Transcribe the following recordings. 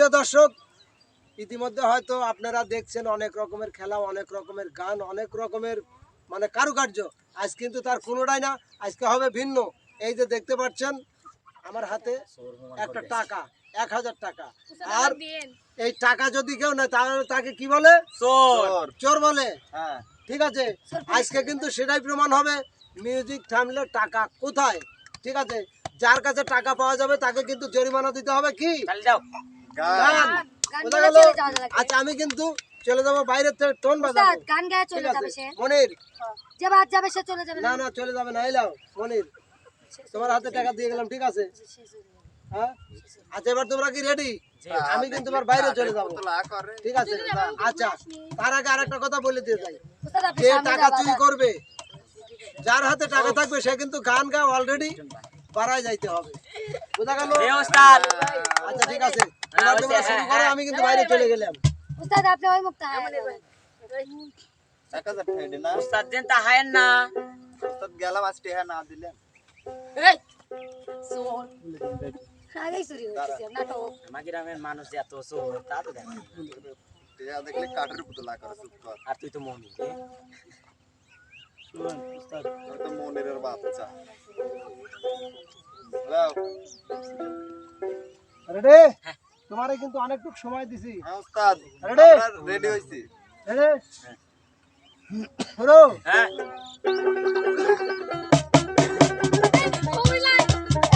প্রিয় দর্শক, ইতিমধ্যে হয়তো আপনারা দেখছেন অনেক রকমের খেলা, অনেক রকমের গান, অনেক রকমের মানে কারুকার্য। আজ কিন্তু তার কোনোটাই না, আজকে হবে ভিন্ন। এই যে দেখতে পাচ্ছেন আমার হাতে একটা টাকা, 1000 টাকা। আর এই টাকা যদি কেউ নেয় তাহলে তাকে কি বলে? চোর। চোর বলে। ঠিক আছে, আজকে কিন্তু সেটাই প্রমাণ হবে মিউজিক থামলে টাকা কোথায়। ঠিক আছে, যার কাছে টাকা পাওয়া যাবে তাকে কিন্তু জরিমানা দিতে হবে। কি গান। কোথায় গেল? আচ্ছা, আমি কিন্তু চলে যাবো বাইরে থেকে টোন বাজাবো। গান গায়ে চলে যাবে সে। মনির যে বাদ যাবে সে চলে যাবে না। না চলে যাবে না। এলাও মনির, তোমার হাতে টাকা দিয়ে গেলাম। ঠিক আছে, হ্যাঁ আচ্ছা, এবার তোমরা কি রেডি? আমি কিন্তু তোমার বাইরে চলে যাবো। ঠিক আছে, আচ্ছা তার আগে আরেকটা কথা বলে দিয়ে যাই, যে টাকা চুরি করবে, যার হাতে টাকা থাকবে সে কিন্তু গান গা অলরেডি বাড়ায় যাইতে হবে। বুঝা গেল? আচ্ছা ঠিক আছে, এবার তোমরা শুরু করো, আমি কিন্তু বাইরে চলে গেলাম। উস্তাদ আপনি ওই মুক্তা আমাদের 1000 টাকা দেন না উস্তাদ দেন তা হায়েন না উস্তাদ গেলাম আজ টাকা না দিলেন এই সোন আগেই চুরি হচ্ছে নাটক। আমার গ্রামের মানুষ এত চোর তা তো দেখেন। টাকা দেখলে কাঠের পুতলা করে চুপ কর। আর তুই তো মনি শুনুন উস্তাদ, তুই তো মনের বাচ্চা। লাও রেডি? তোমারে কিন্তু অনেকটুকু সময় দিছি। হ্যাঁ উস্তাদ, রেডি? আমরা রেডি হইছি। রেডি? শুরু। হ্যাঁ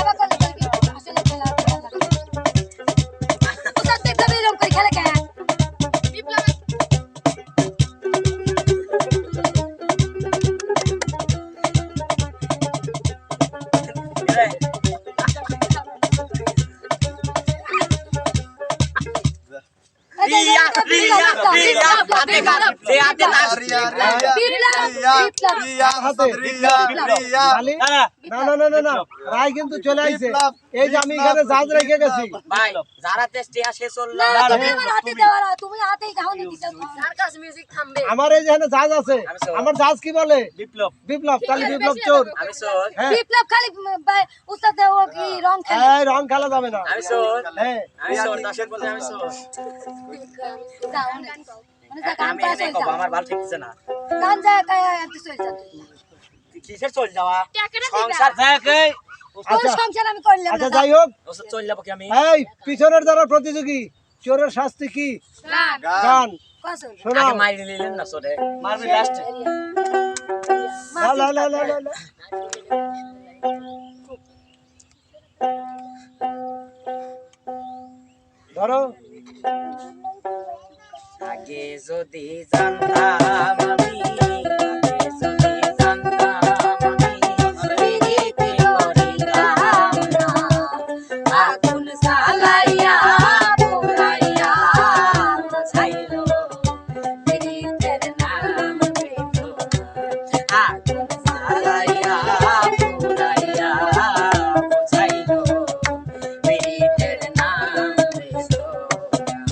এবার চলে যাবে আসলে খেলা উস্তাদ দেখতে বিলম্ব করে খেলে কেন বিপ্লব রিয়া রিয়া রিয়া আতে গান যে আতে নাচ রিয়া হাতে রিয়া রিয়া খালি না না না না না, রায় কিন্তু চলে আইছে। এই যে আমি এখানে জাজ রেখে গেছি। ভাই যারা টেস্টিয়া শেষ হল না তুমি আমার হাতে দেওয়া না, তুমি হাতেই গাওনি দিছো। সার্কাস মিউজিক থামবে। আমার এই যে এখানে জাজ আছে, আমার জাজ কি বলে? বিপ্লব বিপ্লব। তাহলে বিপ্লব চোর। আমি চোর হ্যাঁ, বিপ্লব খালি উস্তাদ ও কি রং খেলে। এই রং খেলা যাবে না। আমি চোর হ্যাঁ, আমি চোর দশের বলতে আমি চোর যাও না মানে গান আমি পাস এনে হয়ে কব যাও আমার ভালো ঠিকছে না গান যায় কায়া একটু চলে যাও কিসের চল যাওয়া সংসার থাকে তোর আচ্ছা সংসার আমি করলাম আচ্ছা, না যাই হোক, ওসব চল যাবো কি আমি এই পিছনের যারা প্রতিযোগী, চোরের শাস্তি কি? গান গান। কসম শোনাও। আগে মারি নিলেন না চোরে মারবি লাস্টে লা লা লা লা লা লা। ধরো। আগে যদি জানতাম আমি আগে যদি জানতাম আমি বিয়েতে করিতাম না আগুন জ্বালাইয়া পোড়াইয়া ছাইলো বিয়েতের নাম লইত না আগুন জ্বালাইয়া পোড়াইয়া ছাইলো বিয়েতের নাম লইত না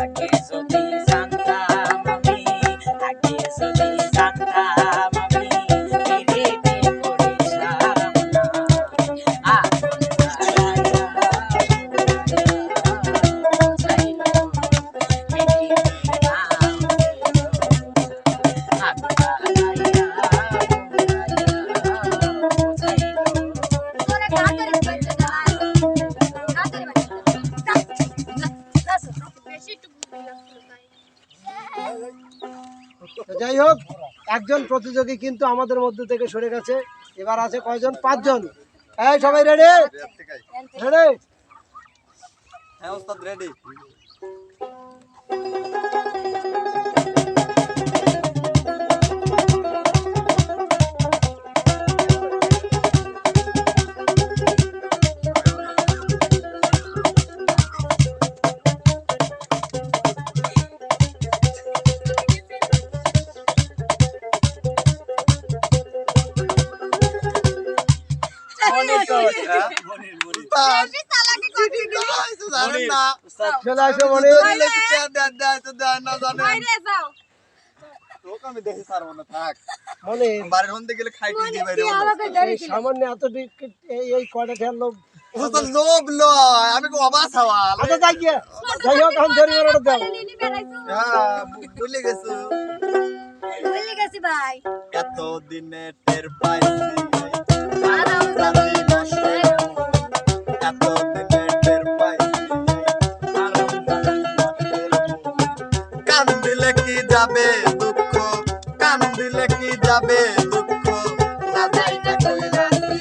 আগে যদি জানতাম আমি আগে যদি জানতাম আমি বিয়েতে করিতাম না আগুন জ্বালাইয়া ছাইলো বিয়েতের নাম লইত না আগুন জ্বালাইয়া ছাইলো তোরে গাতের বাইতে না গাতের বাইতে বেশি একটু তো যাই হোক, একজন প্রতিযোগী কিন্তু আমাদের মধ্যে থেকে সরে গেছে। এবার আছে কয়জন? 5 জন। এই সবাই রেডি? রেডি? হ্যাঁ উস্তাদ রেডি। উস্তাদ চিঠি কইছো জানেন না চলে আসো মনে। দেন না জানেন তোকে আমি দেখি ছাড়বো না থাক মনে বাড়ির হন্তে গেলে খাইতে দিই বাইরে আমাকে ধরে এই সামান্য এত এই কয়টা ঠেল লোক ওস্তাদ লোভ লয় আমি অবাস হওয়া আচ্ছা যাই গিয়ে যাই হোক এখন জরিমানাটা দাও লিলি বেড়াইছো হ্যাঁ ভুলে গেছো ভুলে গেছি ভাই এত দিনে টের পাইছি আরাম জানি নষ্টের এত দিনে টের পাইছি কান দিলে কি যাবে দুঃখ কান দিলে কি যাবে দুঃখ না যাই না কইরাছি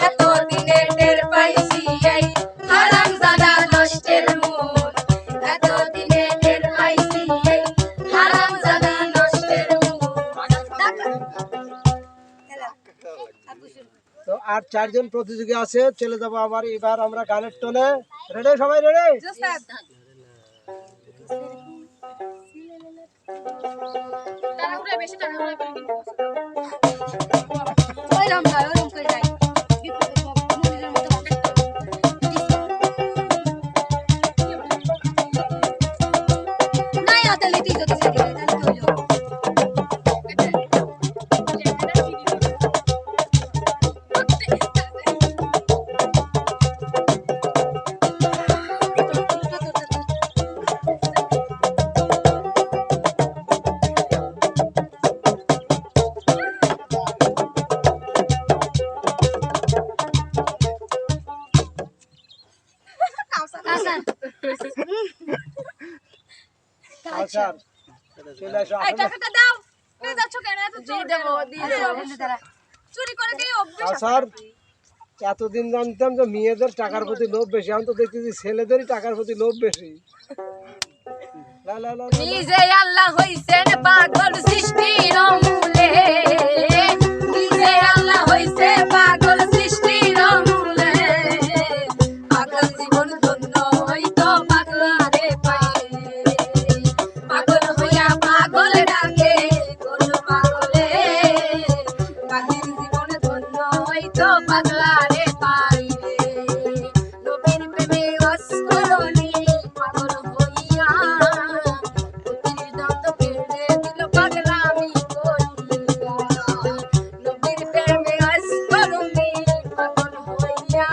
এত দিনে টের পাইছি এই হারাম জাদা নষ্টের মন এত দিনে টের পাইছি এই হারাম জাদা নষ্টের মন তো আর 4 জন প্রতিযোগী আছে চলে যাব আবার এবার আমরা গানের টোনে রেডি সবাই রেডি ওইরকম না ওইরকম করে যাই মন্দিরের মতো নাই আতে লিটি যত সাথে তাহলে হইলো কাসান আচ্ছা চলে আসো এই টাকাটা দাও কে যাচ্ছ কেন এত চোর দেবো চুরি করে দিয়ে অভ্যাস স্যার এতদিন জানতাম যে মেয়েদের টাকার প্রতি লোভ বেশি এখন তো দেখতেছি ছেলেদেরই টাকার প্রতি লোভ বেশি লা লা লা লা। নিজে আল্লাহ হইছেন পাগল সৃষ্টির মূলে নিজে আল্লাহ হইছে পাগল সৃষ্টির মূলে পাগল জীবন ধন্য হইতো পাগলারে পাইলে পাগল হইয়া পাগল ডাকে কোন পাগলে পাগল জীবন ধন্য হইতো পাগলারে পাইলে নবীর প্রেমে অস্করণী পাগল হইয়া নবীর দন্ত কেড়ে দিল পাগলামি করিয়া নবীর প্রেমে অস্করণী পাগল হইয়া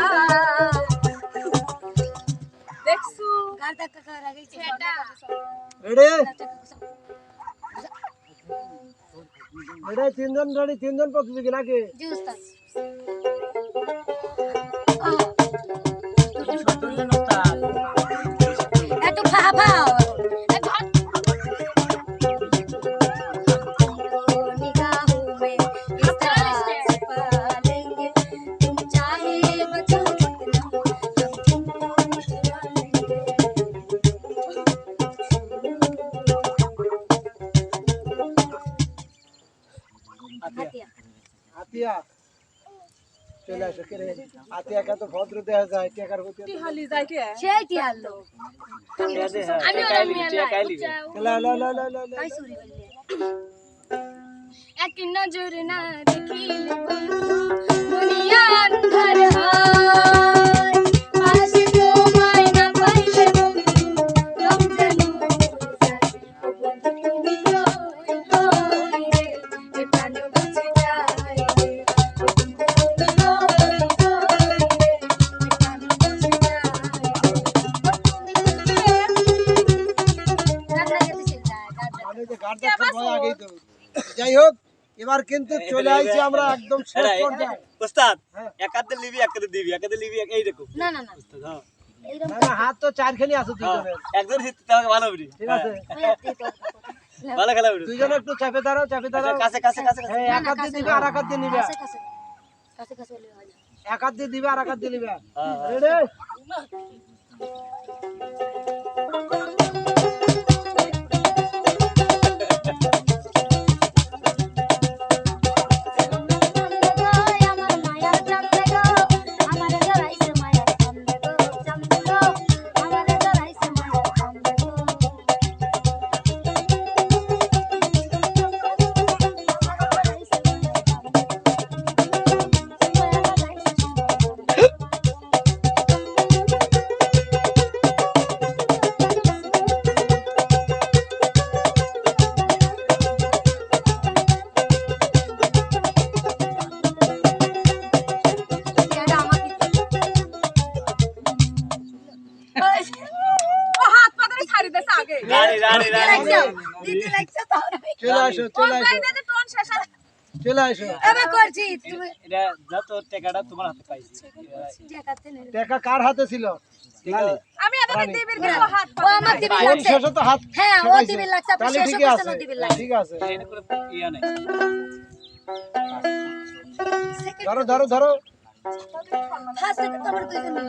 দেখছু গার্দা কাকা রাগাইছে রেডি রেডি তিনজন প্রতিযোগী নাকি জি উস্তাদ এত ফাফাও निगाहों में इस तरह से पालेंगे तुम चाहे बचो कितना हम तुमको चुरा लेंगे আতিয়া আতিয়া চলে আসো কে রে আতিয়াকে তো ভদ্র দেখা যায় টাকার প্রতি সেইটি আলো আমি ওরা মিয়া লা লা লা লা লা লা। তাই চুরি করলে এক নজর না দেখিলে দুনিয়া অন্ধকার হয় পাশে তোমায় না পাইলে বন্ধু রমজান তুমি কই রে এ প্রাণ বাঁচে যায় রে তুমি কই রে এ প্রাণ বাঁচে যায় রান্না খেতে চলে যায় দাদা মানে যে গার্ড ডাক্তার ভয় আগেই তো যাই হোক এবার কিন্তু চলে আইছি আমরা একদম শেষ পর্যায়ে উস্তাদ হ্যাঁ। একাতে লিবি একাতে দিবি একাতে লিবি এই দেখো না না না হ্যাঁ এইরকম না না হাত তো চারখানি আছে দুইজনের একজন জিততে তাহলে ভালো হবে ঠিক আছে ভালো খেলা হবে দুইজনে একটু চাপে দাঁড়াও কাছে কাছে কাছে হ্যাঁ এক হাত দিয়ে দিবে আর এক হাত দিয়ে নিবে কাছে কাছে কাছে কাছে হলে হয় না এক হাত দিয়ে দিবে আর এক হাত দিয়ে নিবে হ্যাঁ রেডি ছাড়ি দেছে আগে রানী রানী রানী দিতে লাগছে তো চলে আসো চলে আসো অনলাইনে টোন শেষ আর চলে আসো এবার করছি তুমি এটা যত টাকাটা তোমার হাতে পাইছি জায়গাতে নেই টাকা কার হাতে ছিল লালি আমি এতদিন দিবির কিছু হাত ও আমার দিবির কোন লাগছে শেষে তো হাত হ্যাঁ ও ঠেকাইছে। দিবির লাগছে আপনি তাহলে শেষ ঠিকই করছেন আছে ও দিবির লাগছে ঠিক আছে এটা করে ইয়া নাই ধরো ধরো ধরো ফার্স্ট থেকে তো আমরা দুইজন নিই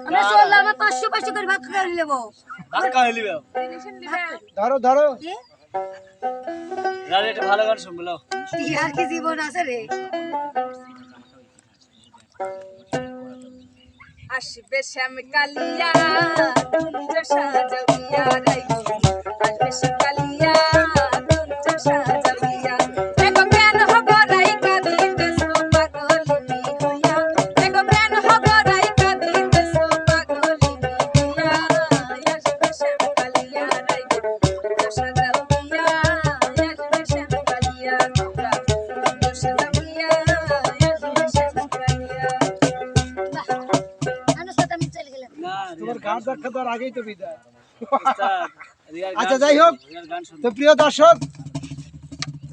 আমরা চললাম আমরা 500 500 করে ভাগ করে নেব ধাক্কা হইলি বাও টেনশন নিবে ধরো ধরো কি রানী এটা ভালো গান শুনবলো আর কি জীবন আছে রে আসবে শ্যাম কালিয়া কুঞ্জ সাজাইয়া রাইগো আসবে শ্যাম কালিয়া কুঞ্জ সাজাইয়া দেখো কেন হব রাইকা দিতে সো পাগলিনী হইয়া দেখো কেন হব রাইকা দিতে সো পাগলিনী হইয়া আসবে শ্যাম কালিয়া রাইগো কুঞ্জ সাজাইয়া আসবে শ্যাম কালিয়া কুঞ্জ সাজাইয়া আসবে শ্যাম কালিয়া মানুষ সাথে আমি চলে গেলাম না তোমার গান দেখা তো আর আগেই তো বিদায় উস্তাদ রিয়ার গান আচ্ছা, যাই হোক। শুনবো, রিয়ার গান শুনবো। তো প্রিয় দর্শক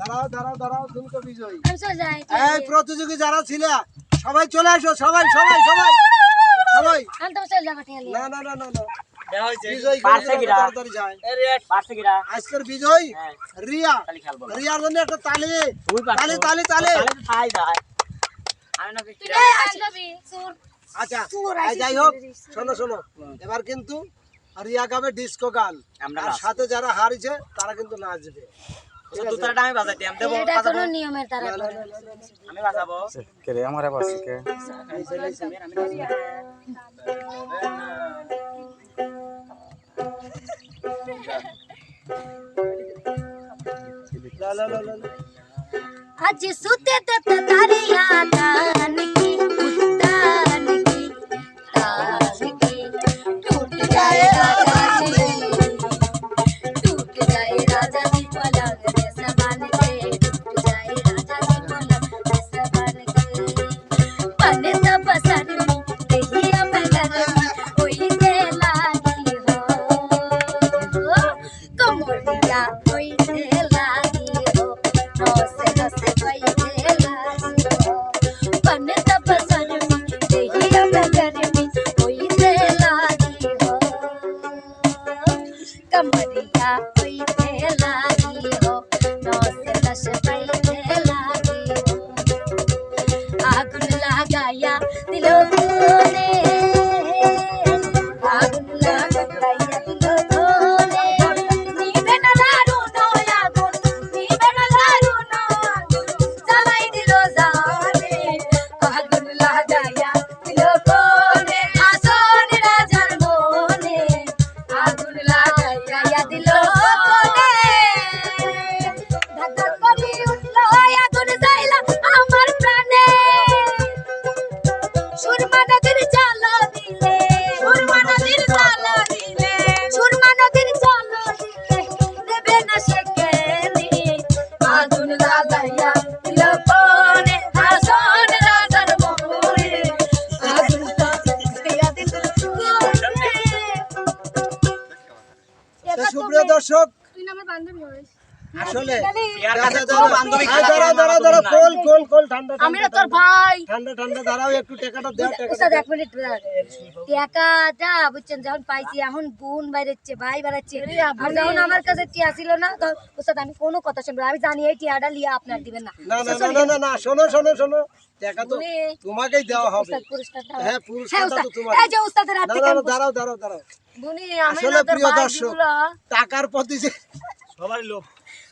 দাঁড়াও দাঁড়াও দাঁড়াও তুমি তো বিজয়ী আমি চলে যাই এই প্রতিযোগী যারা ছিল সবাই চলে আসো সবাই সবাই সবাই সবাই আমি তো চলে যাবো ঠিক না না না না না দেওয়া হয়েছে বিজয় পারছে কিরা তাড়াতাড়ি যায় এ রিয়া পারছে কিরা আজকের বিজয় হ্যাঁ রিয়া খালি খেলবো রিয়ার জন্য একটা তালি তুই পারছো তালি তালি তালি তাহলে তো তাই যায় আমি না তুই আসবি সুর আচ্ছা এই যাই হোক শোনো শোনো এবার কিন্তু রিয়া গাবে ডিস্কো গান আমরা আর সাথে যারা হারিছে তারা কিন্তু নাচবে দুটাটা আমি বাজাইতে আমি দেবো এটা বাজাবো কোনো নিয়মের তারা করে আমি বাজাবো কে রে আমারে বাসি কে লা লা লা লা লা। आज सुते ते तारिया तान की टूट जाए राजा जी टूट जाए राजा जी पलंग से समान के टूट जाए राजा जी पलंग से समान के बने सब सर में देहिया में गरमी कोई दे लागी हो कमरिया कोई दे लागी हो नौसे नौसे कोई दे लागी हो बने सब सर में देहिया में गरमी कोई दे लागी हो कमरिया कोई दे लागी हो नौसे नौसे कोई दे लागी हो आगुन लगाया दिलों ने आगुन लगाया दिलों ने नीवे न लारू नो आगुन नीवे न लारू नो आगुन जलाई दिलों जाने आगुन लगाया दिलों ने आसोन राजन मोने आगुन लगाया दिलों ने धक धक करी उठलो आगुन जाइला আমার প্রাণে সুরমা নদীর জাল দিলে সুরমা নদীর জাল দিলে সুরমা নদীর জাল দিলে দেবে না সে কেনি আগুন লাগাইয়া দিল কোনে হাসন রাজার মোরে আগুন লাগাইয়া দিল কোনে তো সুপ্রিয় দর্শক তুই না আমার বান্ধবী হইস আসলে ইয়ার কাছে তো বান্ধবী এই দাঁড়াও দাঁড়াও দাঁড়াও কোল কোল কোল ঠান্ডা আমি ঠান্ডা না তোর ভাই ঠান্ডা ঠান্ডা দাঁড়াও একটু টাকাটা দাও উস্তাদ টাকাটা এক মিনিট টাকাটা বুঝছেন যখন পাইছি এখন বোন বাইরেছে ভাই বাড়াচ্ছে আর যখন আমার কাছে টিয়া ছিল না তখন উস্তাদ আমি কোনো কথা শুনবো না। আমি জানি এই টিয়াটা লিয়া আপনার দিবেন না না না না না না না শোনো শোনো শোনো টাকা তো উনি তোমাকেই দেওয়া হবে উস্তাদ পুরস্কারটা হ্যাঁ হ্যাঁ পুরস্কারটা উস্তাদ তো তোমার এই যে উস্তাদের হাত না থেকে না আমি না, দাঁড়াও দাঁড়াও দাঁড়াও বুনি আমি আসলে না তোর প্রিয় ভাই দর্শক দিগুলো টাকার প্রতি যে সবারই লোভ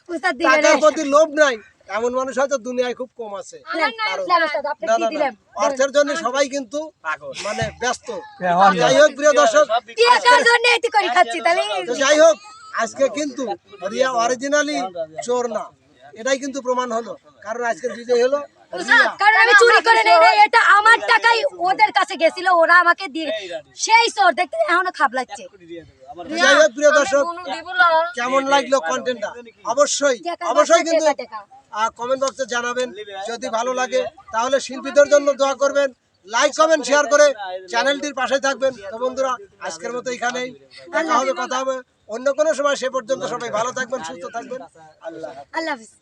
উস্তাদ দিবেন টাকার প্রতি লোভ নাই এমন মানুষ হয়তো দুনিয়ায় খুব কম আছে উস্তাদ আপনি না কি না না দিলেন অর্থের জন্য সবাই কিন্তু পাগল মানে ব্যস্ত যাই হোক প্রিয় দর্শক টাকার জন্য এটি করে খাচ্ছি তাহলে তো যাই হোক আজকে কিন্তু রিয়া অরিজিনালি চোর না এটাই কিন্তু প্রমাণ হলো কারণ আজকের বিজয় হলো রিয়া কারণ আমি চুরি করে নেই নাই, এটা আমার টাকাই ওদের কাছে গেছিল ওরা আমাকে দিয়ে সেই চোর দেখতে এখনো খাবলাচ্ছে তো যাই হোক প্রিয় দর্শক কেমন লাগলো কন্টেন্টটা অবশ্যই অবশ্যই কিন্তু কমেন্ট বক্সে জানাবেন যদি ভালো লাগে তাহলে শিল্পীদের জন্য দোয়া করবেন লাইক কমেন্ট শেয়ার করে চ্যানেলটির পাশে থাকবেন। তো বন্ধুরা আজকের মতো এখানেই, দেখা হবে, কথা হবে অন্য কোনো সময়। সে পর্যন্ত সবাই ভালো থাকবেন, সুস্থ থাকবেন। আল্লাহ হাফেজ। আল্লাহ হাফিজ।